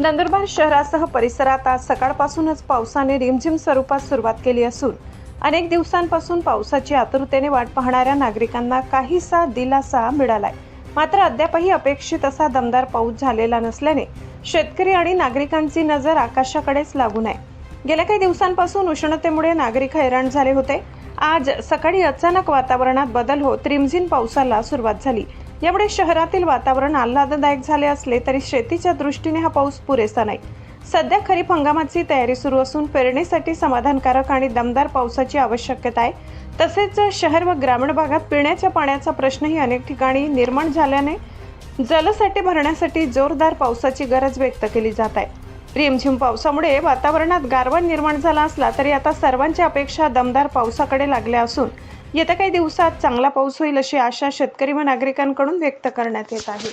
नंदुरबार शहरासह परिसरात आज सकाळपासूनच पावसाने रिमझिम स्वरूपात सुरुवात केली असून अनेक दिवसांपासून पावसाची आतुरतेने वाट पाहणाऱ्या नागरिकांना काहीसा दिलासा मिळालाय। मात्र अद्यापही अपेक्षित असा दमदार पाऊस झालेला नसल्याने शेतकरी आणि नागरिकांची नजर आकाशाकडेच लागून आहे। गेल्या काही दिवसांपासून उष्णतेमुळे नागरिक हैराण झाले होते। आज सकाळी अचानक वातावरणात बदल होत रिमझिम पावसाला सुरुवात झाली। यामुळे शहरातील वातावरण आल्हाददायक झाले असले तरी शेतीच्या दृष्टीने हा पाऊस पुरेसा नाही। सध्या खरीप हंगामाची तयारी सुरू असून पेरणीसाठी समाधानकारक आणि दमदार पावसाची आवश्यकता आहे। तसेच शहर व ग्रामीण भागात पिण्याच्या पाण्याचा प्रश्नही अनेक ठिकाणी निर्माण झाल्याने जलसाठे भरण्यासाठी जोरदार पावसाची गरज व्यक्त केली जात आहे। रिमझिम पावसामुळे वातावरणात गारवा निर्माण झाला असला तरी आता सर्वांची अपेक्षा दमदार पावसाकडे लागल्या असून येत्या काही दिवसात चांगला पाऊस होईल अशी आशा शेतकरी व नागरिकांकडून व्यक्त करण्यात येत आहे।